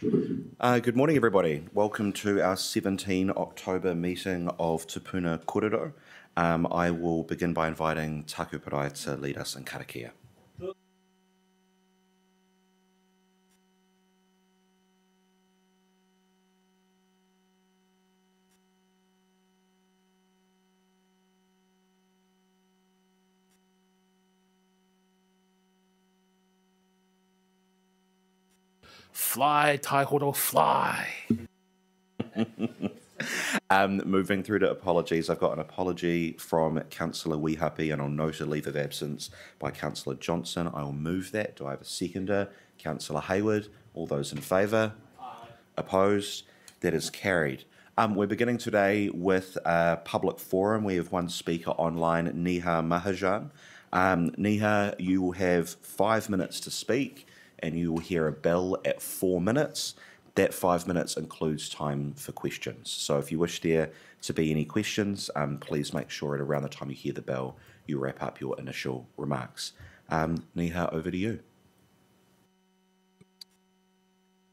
Good morning, everybody. Welcome to our 17 October meeting of Te Puna Kōrero. I will begin by inviting Taku Parai to lead us in karakia. Fly, Taihoto, fly. Moving through to apologies, I've got an apology from Councillor Weehapi and I'll note a leave of absence by Councillor Johnson. I will move that. Do I have a seconder? Councillor Hayward. All those in favour? Aye. Opposed? That is carried. We're beginning today with a public forum. We have one speaker online, Niha Mahajan. Niha, you will have 5 minutes to speak and you will hear a bell at 4 minutes. That 5 minutes includes time for questions. So if you wish there to be any questions, please make sure at around the time you hear the bell, you wrap up your initial remarks. Niha, over to you.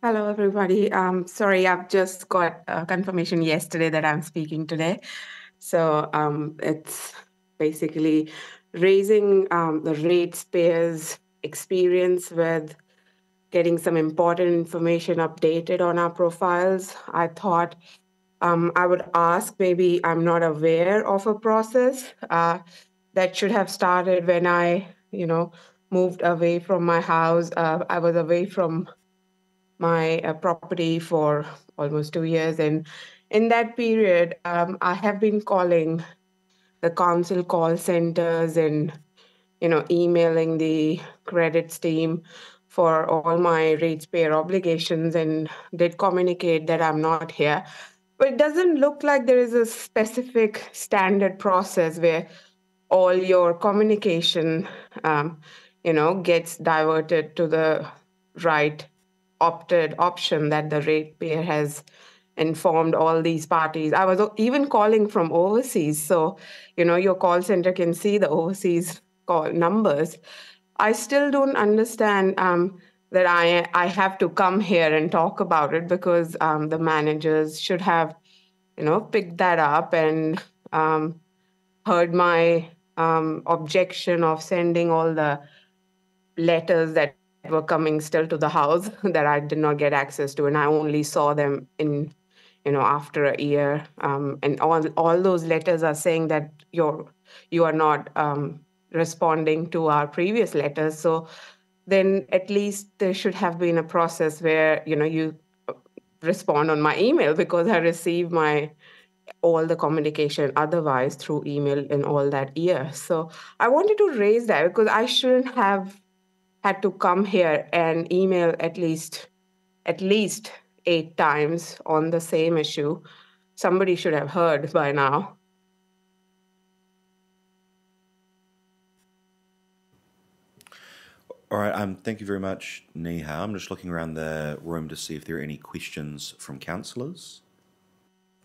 Hello, everybody. Sorry, I've just got confirmation yesterday that I'm speaking today. So it's basically raising the ratepayers' experience with getting some important information updated on our profiles. I thought I would ask, maybe I'm not aware of a process that should have started when I, moved away from my house. I was away from my property for almost 2 years. And in that period, I have been calling the council call centers and, emailing the credits team for all my ratepayer obligations and did communicate that I'm not here. But it doesn't look like there is a specific standard process where all your communication, gets diverted to the right opted option that the ratepayer has informed all these parties. I was even calling from overseas, so your call center can see the overseas call numbers. I still don't understand that I have to come here and talk about it because the managers should have picked that up and heard my objection of sending all the letters that were coming still to the house that I did not get access to, and I only saw them in after a year. And all those letters are saying that you are not responding to our previous letters. So then at least there should have been a process where you respond on my email, because I received all the communication otherwise through email in all that year. So I wanted to raise that because I shouldn't have had to come here and email at least 8 times on the same issue. Somebody should have heard by now. All right, thank you very much, Niha. I'm just looking around the room to see if there are any questions from councillors.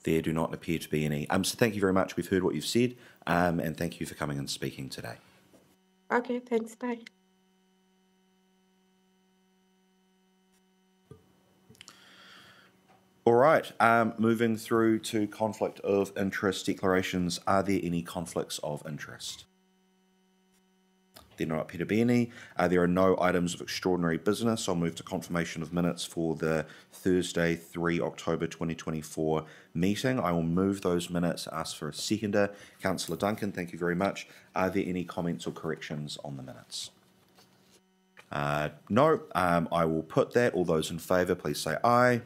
There do not appear to be any. So thank you very much. We've heard what you've said, and thank you for coming and speaking today. Okay, thanks. Bye. All right, moving through to conflict of interest declarations. Are there any conflicts of interest? There do not appear to be any. There are no items of extraordinary business. I'll move to confirmation of minutes for the Thursday, 3 October 2024 meeting. I will move those minutes, ask for a seconder. Councillor Duncan, thank you very much. Are there any comments or corrections on the minutes? No. I will put that. All those in favour, please say aye.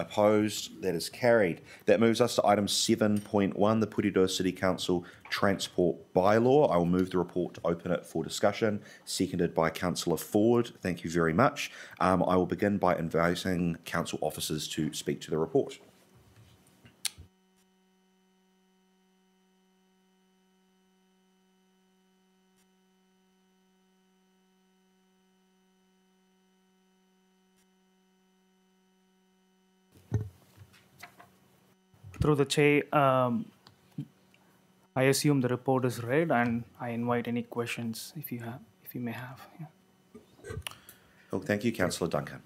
Opposed? That is carried. That moves us to item 7.1, the Porirua City Council Transport Bylaw. I will move the report to open it for discussion, seconded by Councillor Ford. Thank you very much. I will begin by inviting council officers to speak to the report. Through the chair, I assume the report is read, and I invite any questions if you may have. Yeah. Well, thank you, Councillor Duncan.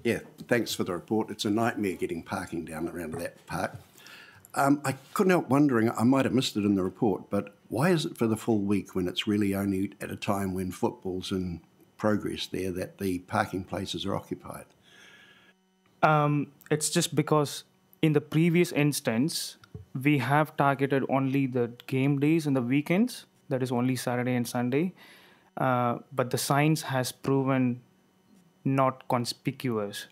Yeah, thanks for the report. It's a nightmare getting parking down around that park. I couldn't help wondering, I might have missed it in the report, but why is it for the full week when it's really only at a time when football's in progress there that the parking places are occupied? It's just because in the previous instance, we have targeted only the game days and the weekends, that is only Saturday and Sunday. But the signs has proven not conspicuous.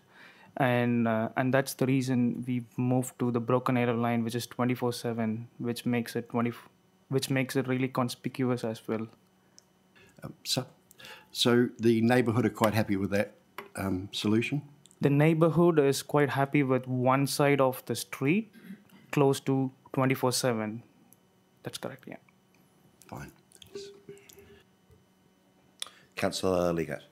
And that's the reason we moved to the Broken Arrow line, which is 24/7, which makes it really conspicuous as well. So the neighbourhood are quite happy with that solution? The neighborhood is quite happy with one side of the street, close to 24/7. That's correct, yeah. Fine. Thanks. Councillor Leggett.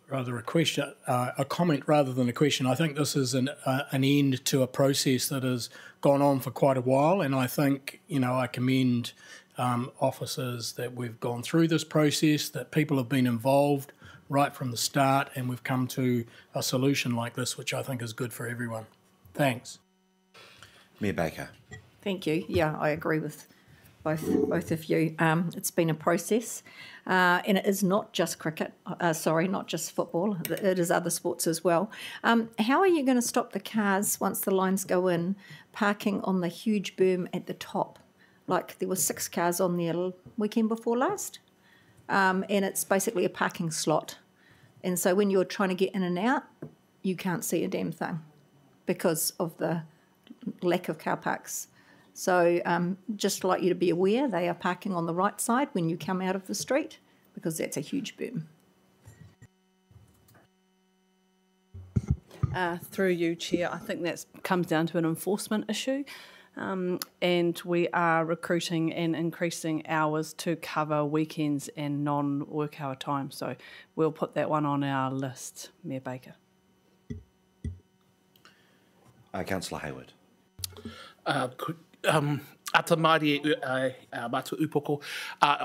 Rather a question, a comment rather than a question. I think this is an end to a process that has gone on for quite a while, and I think, I commend officers that we've gone through this process, that people have been involved right from the start, and we've come to a solution like this, which I think is good for everyone. Thanks. Mayor Baker. Thank you. Yeah, I agree with both of you. It's been a process, and it is not just cricket. Not just football. It is other sports as well. How are you going to stop the cars once the lines go in, parking on the huge berm at the top? Like there were 6 cars on there weekend before last, and it's basically a parking slot. And so when you're trying to get in and out, you can't see a damn thing because of the lack of car parks. So just like you to be aware, they are parking on the right side when you come out of the street because that's a huge berm. Through you, Chair, I think that comes down to an enforcement issue, and we are recruiting and increasing hours to cover weekends and non-work hour time. So we'll put that one on our list, Mayor Baker. Councillor Hayward. Ata Māori Mātua Upoko,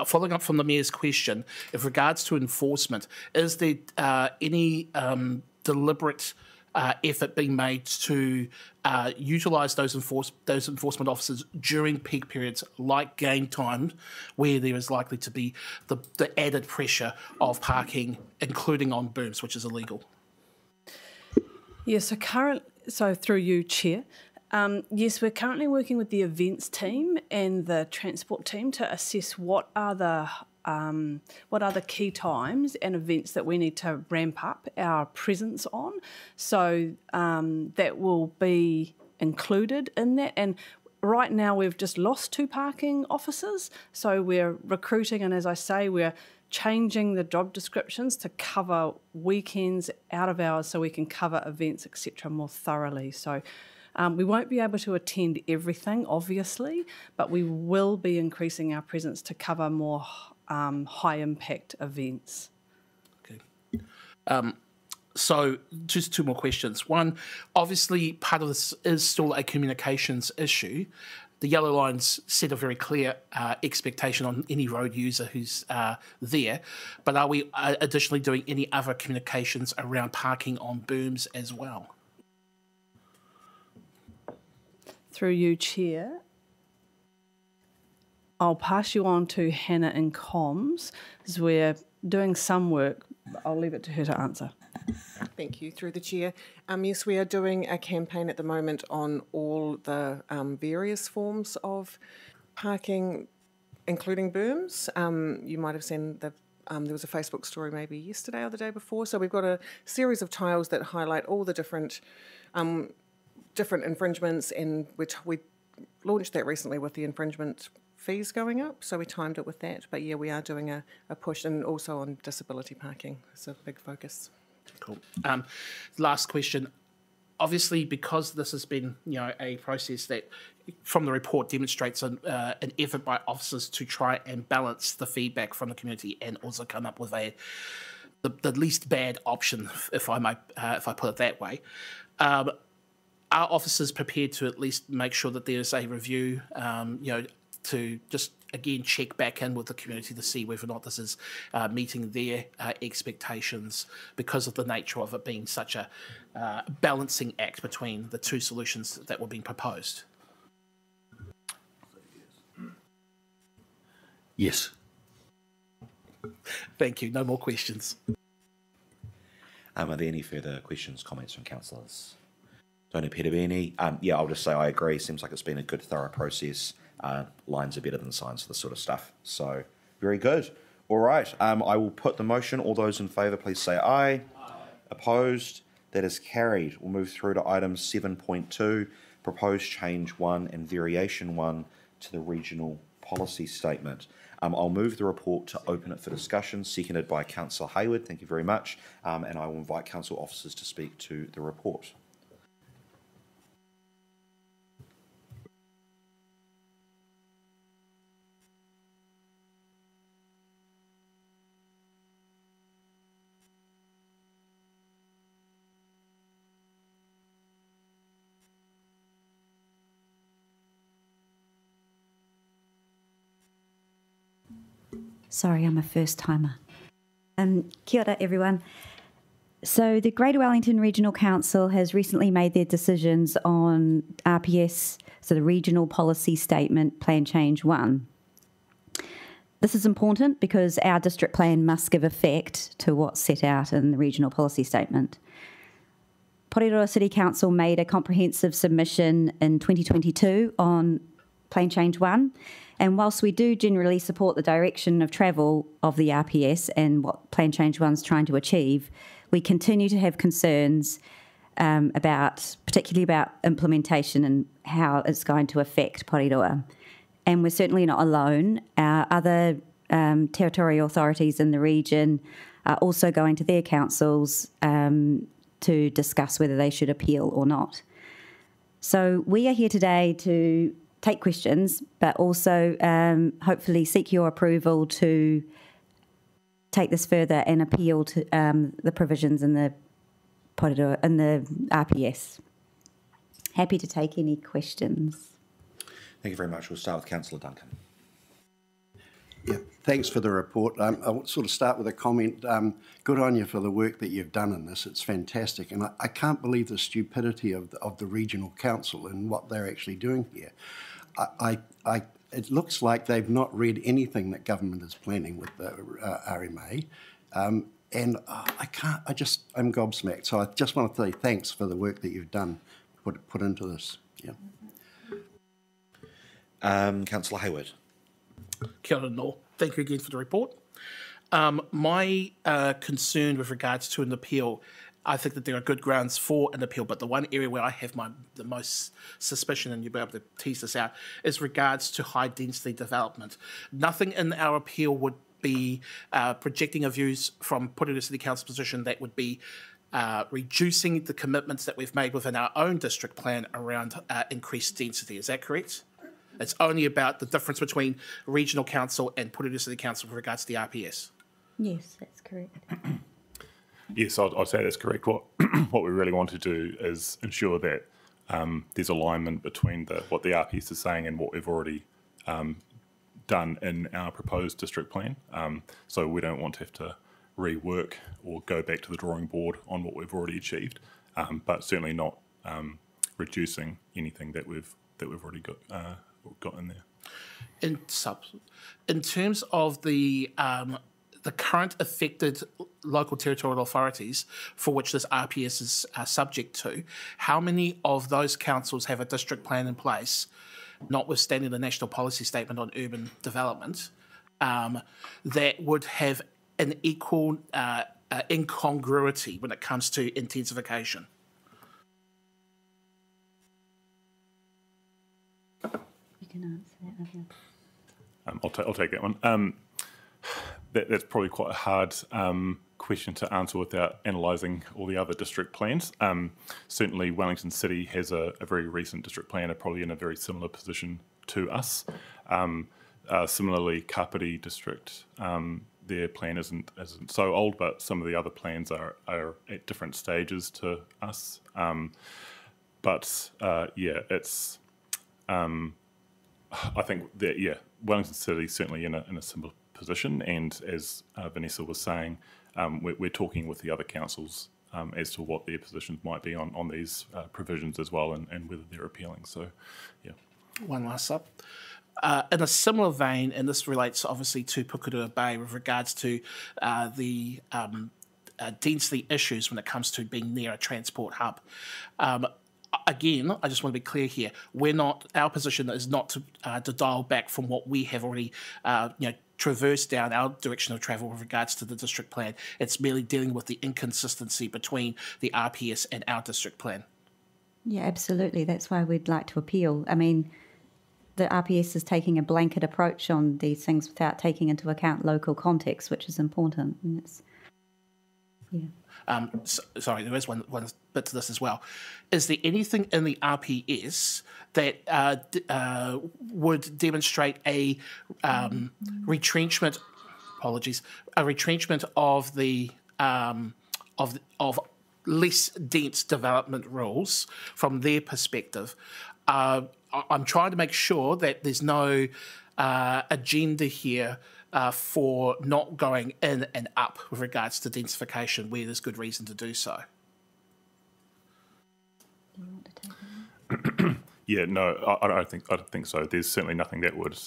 following up from the Mayor's question, with regards to enforcement, is there any deliberate effort being made to utilise those enforcement officers during peak periods like game time, where there is likely to be the added pressure of parking, including on booms, which is illegal? Yeah, so through you, Chair, yes, we're currently working with the events team and the transport team to assess what are the key times and events that we need to ramp up our presence on. So that will be included in that. And right now we've just lost 2 parking officers. So we're recruiting, and as I say, we're changing the job descriptions to cover weekends, out of hours, so we can cover events, etc., more thoroughly. So we won't be able to attend everything, obviously, but we will be increasing our presence to cover more high-impact events. Okay. So just 2 more questions. One, obviously part of this is still a communications issue. The yellow lines set a very clear expectation on any road user who's there, but are we additionally doing any other communications around parking on booms as well? Through you, Chair, I'll pass you on to Hannah in comms, as we're doing some work. I'll leave it to her to answer. Thank you. Through the Chair. Yes, we are doing a campaign at the moment on all the various forms of parking, including booms. You might have seen there was a Facebook story maybe yesterday or the day before. So we've got a series of tiles that highlight all the different infringements, and we launched that recently with the infringement fees going up, so we timed it with that. But yeah, we are doing a push, and also on disability parking. It's a big focus. Cool. Last question. Obviously, because this has been, a process that, from the report, demonstrates an effort by officers to try and balance the feedback from the community and also come up with the least bad option, if I put it that way. Are officers prepared to at least make sure that there's a review, to just again check back in with the community to see whether or not this is meeting their expectations because of the nature of it being such a balancing act between the two solutions that were being proposed. Yes. Thank you. No more questions. Are there any further questions, comments from councillors? Don't appear to be any. Yeah, I'll just say I agree. Seems like it's been a good, thorough process. Lines are better than signs for this sort of stuff. So, very good. All right. I will put the motion. All those in favour, please say aye. Aye. Opposed? That is carried. We'll move through to item 7.2, proposed change 1 and variation 1 to the regional policy statement. I'll move the report to open it for discussion, seconded by Councillor Hayward. Thank you very much. And I will invite council officers to speak to the report. Sorry, I'm a first timer. Kia ora, everyone. So the Greater Wellington Regional Council has recently made their decisions on RPS, so the Regional Policy Statement Plan Change 1. This is important because our district plan must give effect to what's set out in the Regional Policy Statement. Porirua City Council made a comprehensive submission in 2022 on Plan Change 1. And whilst we do generally support the direction of travel of the RPS and what Plan Change 1's trying to achieve, we continue to have concerns particularly about implementation and how it's going to affect Porirua. And we're certainly not alone. Our other territorial authorities in the region are also going to their councils to discuss whether they should appeal or not. So we are here today to take questions, but also hopefully seek your approval to take this further and appeal to the provisions in the RPS. Happy to take any questions. Thank you very much. We'll start with Councillor Duncan. Yeah, thanks for the report. I'll sort of start with a comment. Good on you for the work that you've done in this. It's fantastic. And I can't believe the stupidity of the Regional Council and what they're actually doing here. It looks like they've not read anything that government is planning with the RMA. And I'm gobsmacked. So I just want to say thanks for the work that you've done, put into this. Yeah. Councillor Hayward. Kia ora no. Thank you again for the report. My concern with regards to an appeal, I think that there are good grounds for an appeal, but the one area where I have the most suspicion, and you'll be able to tease this out, is regards to high density development. Nothing in our appeal would be projecting our views from Porirua City Council position that would be reducing the commitments that we've made within our own district plan around increased density. Is that correct? It's only about the difference between Regional Council and Porirua City Council with regards to the RPS. Yes, that's correct. Yes, I'd say that's correct. What we really want to do is ensure that there's alignment between what the RPS is saying and what we've already done in our proposed district plan. So we don't want to have to rework or go back to the drawing board on what we've already achieved, but certainly not reducing anything that we've already got in there. In terms of the current affected local territorial authorities for which this RPS is subject to, how many of those councils have a district plan in place, notwithstanding the National Policy Statement on Urban Development, that would have an equal incongruity when it comes to intensification? You can answer that. I'll take that one. That's probably quite a hard question to answer without analysing all the other district plans. Certainly Wellington City has a very recent district plan, are probably in a very similar position to us. Similarly, Kapiti District, their plan isn't so old, but some of the other plans are at different stages to us. Yeah, it's I think that, yeah, Wellington City is certainly in a similar position, and as Vanessa was saying, we're talking with the other councils as to what their positions might be on these provisions as well, and whether they're appealing. So, yeah. One last up. In a similar vein, and this relates obviously to Pukerua Bay with regards to the density issues when it comes to being near a transport hub. Again, I just want to be clear here. Our position is not to dial back from what we have already, traversed down our direction of travel with regards to the district plan. It's merely dealing with the inconsistency between the RPS and our district plan. Yeah, absolutely. That's why we'd like to appeal. I mean, the RPS is taking a blanket approach on these things without taking into account local context, which is important. And it's, yeah. Sorry, there is one bit to this as well. Is there anything in the RPS that would demonstrate a retrenchment? Apologies, a retrenchment of the of less dense development rules from their perspective? I'm trying to make sure that there's no agenda here for not going in and up with regards to densification where there's good reason to do so. Yeah, no, I don't think so. There's certainly nothing that would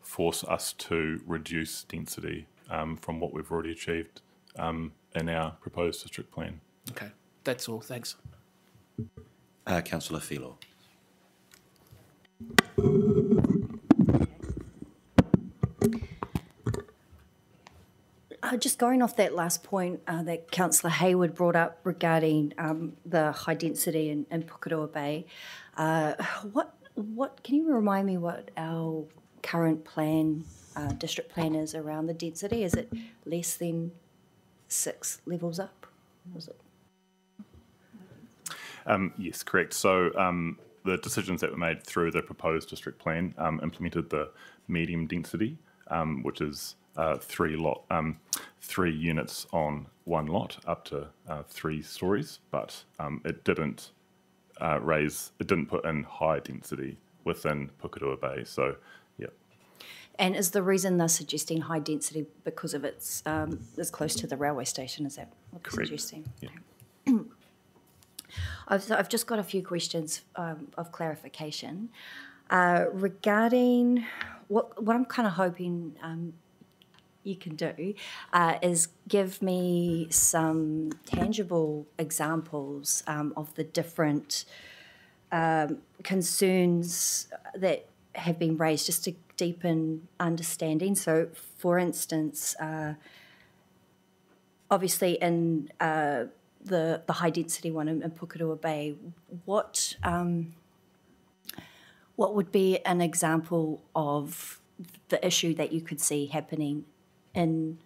force us to reduce density from what we've already achieved in our proposed district plan. Okay, that's all. Thanks. Councillor Filo. Just going off that last point that Councillor Hayward brought up regarding the high density in Pukerua Bay, what can you remind me what our current plan, district plan is around the density? Is it less than 6 levels up? Was it? Yes, correct. So the decisions that were made through the proposed district plan implemented the medium density, which is 3 units on 1 lot up to 3 stories, but it didn't put in high density within Pukerua Bay. So, yeah. And is the reason they're suggesting high density because of it's close to the railway station? Is that what they're suggesting? Yeah. I've just got a few questions of clarification regarding what I'm kind of hoping you can do is give me some tangible examples of the different concerns that have been raised, just to deepen understanding. So, for instance, obviously in the high density one in Pukerua Bay, what would be an example of the issue that you could see happening in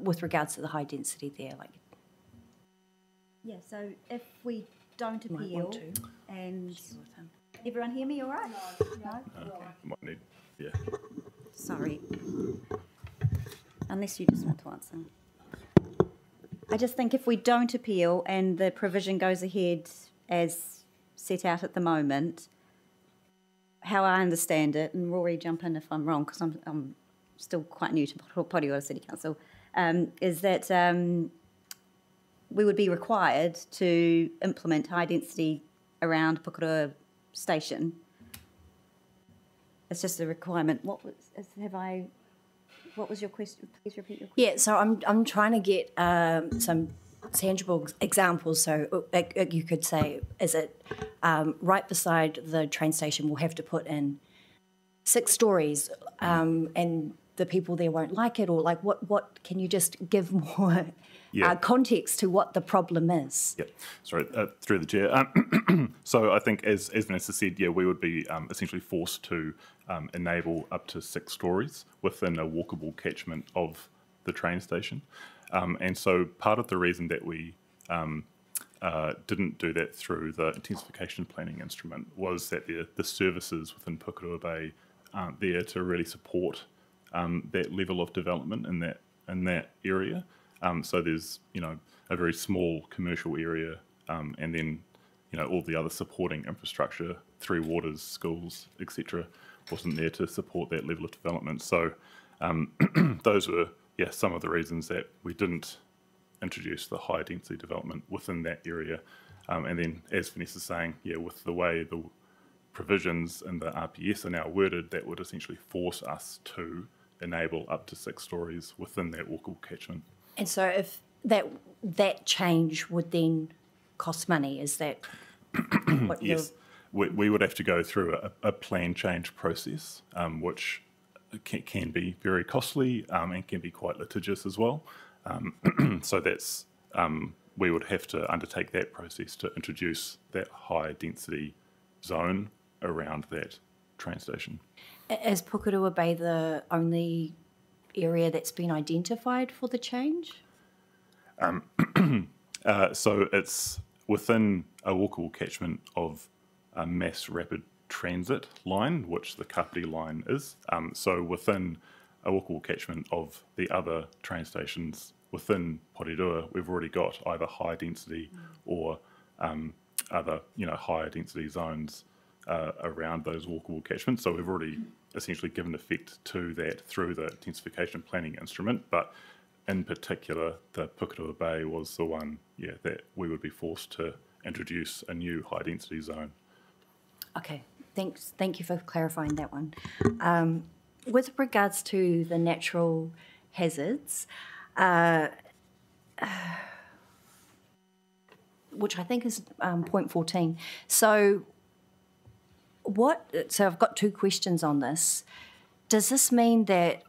with regards to the high density there? Like, yeah. So if we don't appeal, and everyone hear me all right? No. Might need, yeah. Sorry. Unless you just want to answer. I just think if we don't appeal and the provision goes ahead as set out at the moment, how I understand it, and Rory, jump in if I'm wrong, because I'm still quite new to Porirua City Council, is that we would be required to implement high density around Pukerua Station. It's just a requirement. What was your question? Please repeat your question. Yeah, so I'm trying to get some tangible examples. So you could say, is it right beside the train station, we'll have to put in 6 stories and the people there won't like it? Or like what can you just give more context to what the problem is? Yeah, sorry, through the chair. So I think as Vanessa said, yeah, we would be essentially forced to enable up to 6 stories within a walkable catchment of the train station. And so part of the reason that we didn't do that through the intensification planning instrument was that the services within Pukerua Bay aren't there to really support that level of development in that area. So there's a very small commercial area, and then all the other supporting infrastructure Three Waters schools, etc., wasn't there to support that level of development. So those were, some of the reasons that we didn't introduce the high density development within that area. And then, as Vanessa's saying, with the way the provisions in the RPS are now worded, that would essentially force us to enable up to 6 stories within that walkable catchment. And so if that change would then cost money, is that what Yes. We would have to go through a plan change process, which can be very costly and can be quite litigious as well. So that's we would have to undertake that process to introduce that high density zone around that train station. Is Pukerua Bay the only area that's been identified for the change? So it's within a walkable catchment of a mass rapid transit line, which the Kapiti line is. So within a walkable catchment of the other train stations within Porirua, we've already got either high density or other higher density zones around those walkable catchments. So we've already essentially given effect to that through the intensification planning instrument. But in particular, the Pukerua Bay was the one, that we would be forced to introduce a new high density zone. Okay, thanks. Thank you for clarifying that one. With regards to the natural hazards, which I think is point 14. So I've got 2 questions on this. Does this mean that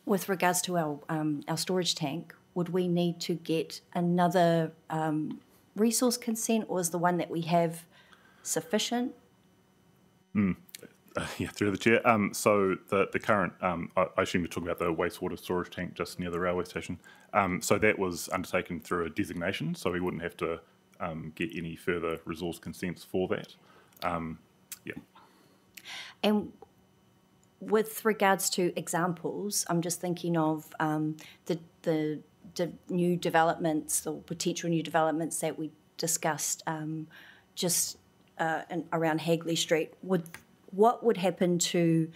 with regards to our storage tank, would we need to get another resource consent, or is the one that we have sufficient? Through the chair. So the current, I assume you're talking about the wastewater storage tank just near the railway station. So that was undertaken through a designation, so we wouldn't have to get any further resource consents for that. And with regards to examples, I'm just thinking of the new developments or potential new developments that we discussed just around Hagley Street. What would happen to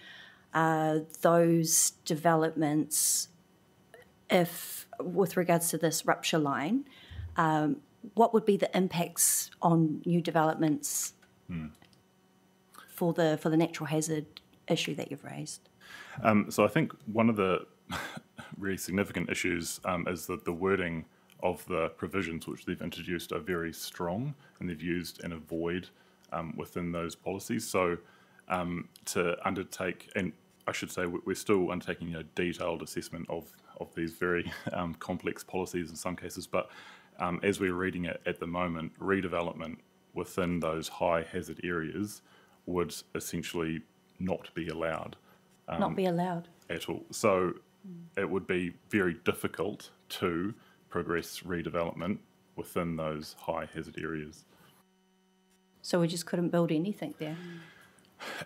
those developments if, with regards to this rupture line, what would be the impacts on new developments for the natural hazard issue that you've raised? So I think one of the really significant issues is that the wording of the provisions which they've introduced are very strong, and they've used an avoid within those policies. So to undertake, and I should say we're still undertaking a detailed assessment of these very complex policies in some cases, but as we're reading it at the moment, redevelopment within those high hazard areas would essentially not be allowed. Not be allowed? At all. So it would be very difficult to progress redevelopment within those high hazard areas. So we just couldn't build anything there?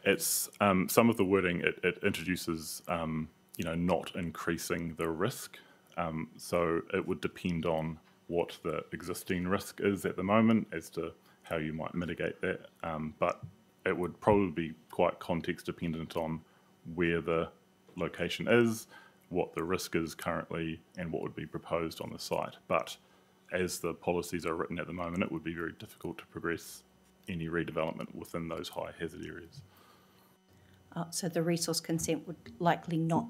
It's some of the wording, it introduces, not increasing the risk. So it would depend on what the existing risk is at the moment as to how you might mitigate that. But it would probably be quite context dependent on where the location is, what the risk is currently, and what would be proposed on the site. But as the policies are written at the moment, it would be very difficult to progress any redevelopment within those high hazard areas. So the resource consent would likely not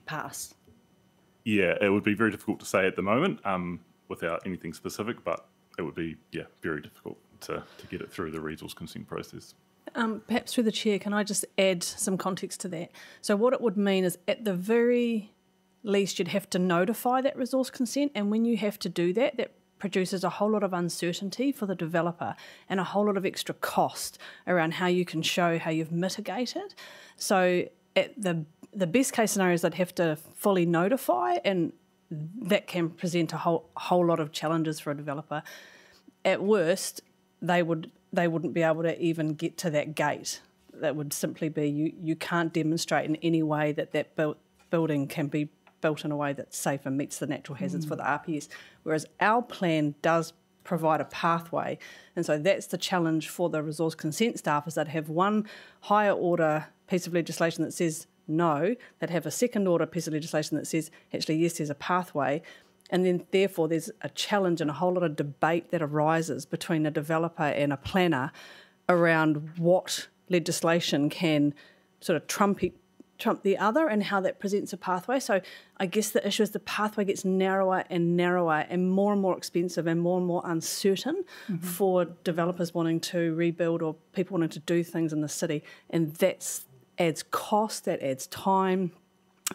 pass? Yeah, it would be very difficult to say at the moment without anything specific, but it would be, very difficult to get it through the resource consent process. Perhaps through the chair, can I just add some context to that? So what it would mean is at the very least you'd have to notify that resource consent, and when you have to do that, that produces a whole lot of uncertainty for the developer and a whole lot of extra cost around how you can show how you've mitigated. So at the best case scenario is they'd have to fully notify, and that can present a whole lot of challenges for a developer. At worst, they wouldn't be able to even get to that gate. That would simply be you can't demonstrate in any way that building can be built in a way that's safe and meets the natural hazards for the RPS. Whereas our plan does provide a pathway. And so that's the challenge for the resource consent staff, is that have one higher order piece of legislation that says no, that have a second order piece of legislation that says, actually, yes, there's a pathway. And then, therefore, there's a challenge and a whole lot of debate that arises between a developer and a planner around what legislation can sort of trump the other and how that presents a pathway. So I guess the issue is the pathway gets narrower and narrower and more expensive and more uncertain for developers wanting to rebuild or people wanting to do things in the city. And that adds cost, that adds time,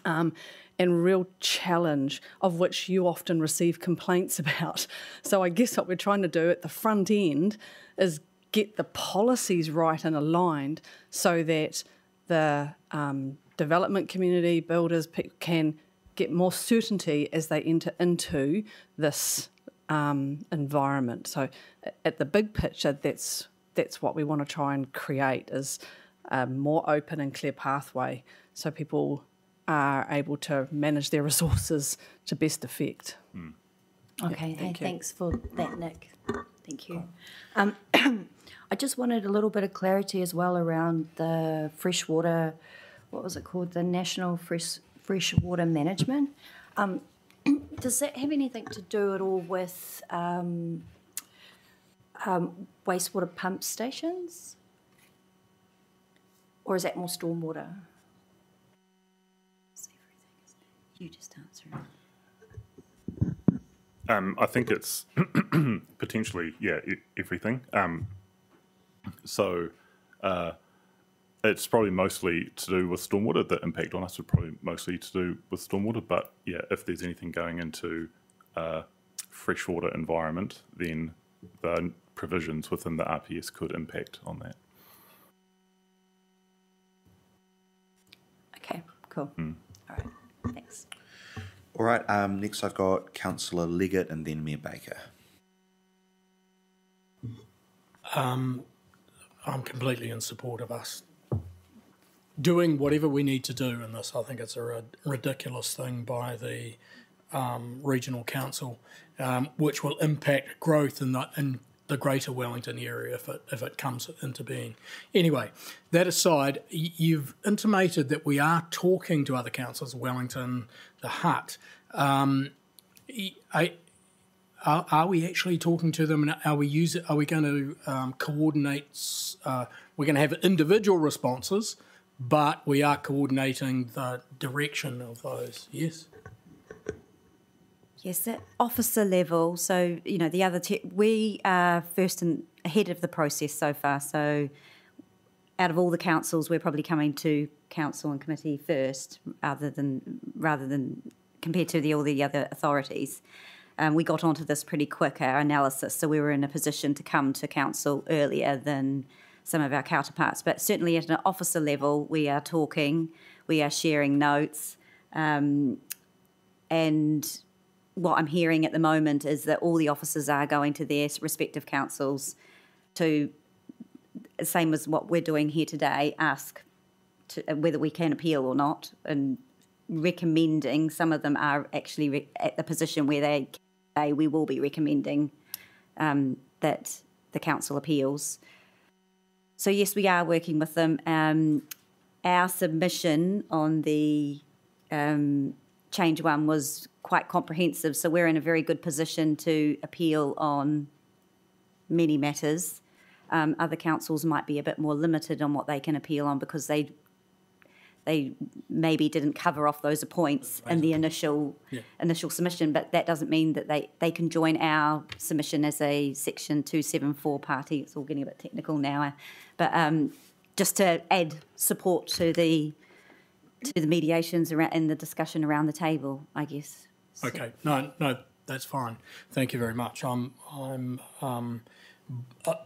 and real challenge, of which you often receive complaints about. So I guess what we're trying to do at the front end is get the policies right and aligned so that the development community, builders can get more certainty as they enter into this environment. So at the big picture, that's what we want to try and create, is a more open and clear pathway so people are able to manage their resources to best effect. Okay, Yeah, thank you. thanks for that, Nick. Thank you. I just wanted a little bit of clarity as well around the freshwater, what was it called, the National Freshwater Management. Does that have anything to do at all with wastewater pump stations? Or is that more stormwater? You just answer it. I think it's potentially, everything. So it's probably mostly to do with stormwater. The impact on us would probably mostly to do with stormwater. But yeah, if there's anything going into freshwater environment, then the provisions within the RPS could impact on that. Okay, cool. All right, thanks. All right, next I've got Councillor Leggett and then Mayor Baker. I'm completely in support of us doing whatever we need to do in this. I think it's a ridiculous thing by the regional council, which will impact growth in the Greater Wellington area if it comes into being. Anyway, that aside, you've intimated that we are talking to other councils, Wellington, the Hut. Are we actually talking to them, and are we going to coordinate? We're going to have individual responses, but we are coordinating the direction of those. Yes. Yes, at officer level. So, the other we are first and ahead of the process so far. So, out of all the councils, we're probably coming to council and committee first, rather than compared to all the other authorities. We got onto this pretty quick, our analysis, so we were in a position to come to council earlier than some of our counterparts. But certainly at an officer level, we are talking, we are sharing notes, and what I'm hearing at the moment is that all the officers are going to their respective councils to, same as what we're doing here today, ask whether we can appeal or not, and recommending. Some of them are actually at the position where they say we will be recommending that the council appeals. So yes, we are working with them. Our submission on the change one was quite comprehensive, so we're in a very good position to appeal on many matters. Other councils might be a bit more limited on what they can appeal on because they maybe didn't cover off those points in the initial submission, but that doesn't mean that they can join our submission as a Section 274 party. It's all getting a bit technical now, but just to add support to the mediations around and the discussion around the table, I guess. So. Okay, no, that's fine. Thank you very much. I'm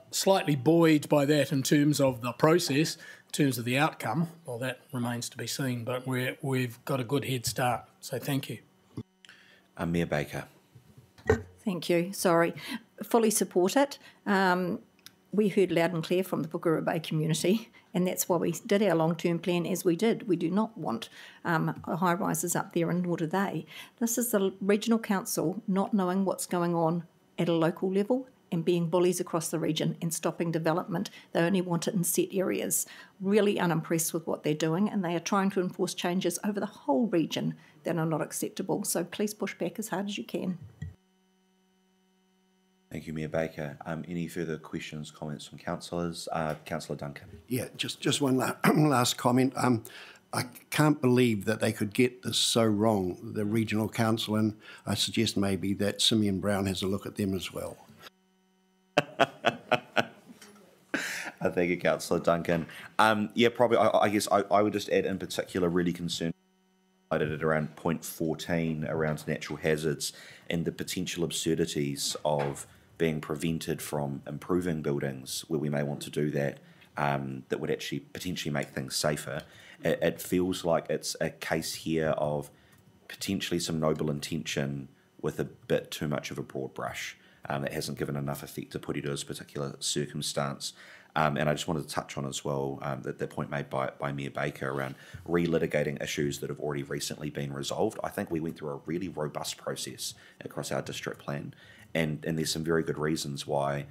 slightly buoyed by that in terms of the process. In terms of the outcome, well, that remains to be seen, but we've got a good head start, so thank you. Mayor Baker. Thank you. Sorry. Fully support it. We heard loud and clear from the Pukerua Bay community, and that's why we did our long-term plan as we did. We do not want high-rises up there, and nor do they. This is the regional council not knowing what's going on at a local level and being bullies across the region and stopping development. They only want it in set areas. Really unimpressed with what they're doing, and they are trying to enforce changes over the whole region that are not acceptable. So please push back as hard as you can. Thank you, Mayor Baker. Any further questions, comments from councillors? Councillor Duncan. Yeah, just one last comment. I can't believe that they could get this so wrong, the regional council, and I suggest maybe that Simeon Brown has a look at them as well. Thank you, Councillor Duncan. Yeah, probably, I guess I would just add in particular really concerned at around point 14 around natural hazards and the potential absurdities of being prevented from improving buildings where we may want to do that, that would actually potentially make things safer. It feels like it's a case here of potentially some noble intention with a bit too much of a broad brush that hasn't given enough effect to Purirua's particular circumstance. And I just wanted to touch on as well the point made by Mayor Baker around relitigating issues that have already recently been resolved. I think we went through a really robust process across our district plan, and there's some very good reasons why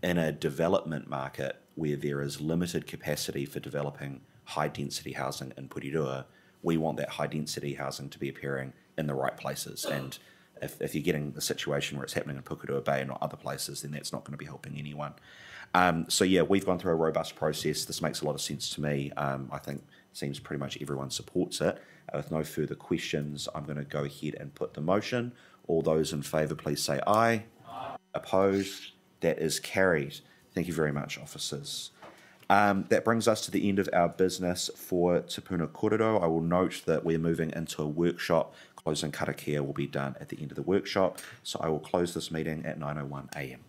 in a development market where there is limited capacity for developing high-density housing in Purirua, we want that high-density housing to be appearing in the right places. And if you're getting a situation where it's happening in Pukerua Bay and not other places, then that's not going to be helping anyone. So yeah, we've gone through a robust process. This makes a lot of sense to me. I think it seems pretty much everyone supports it. With no further questions, I'm going to go ahead and put the motion. All those in favour, please say aye. Aye. Opposed? That is carried. Thank you very much, officers. That brings us to the end of our business for Te Puna Kōrero. I will note that we're moving into a workshop. Closing karakia will be done at the end of the workshop. So I will close this meeting at 9:01 a.m.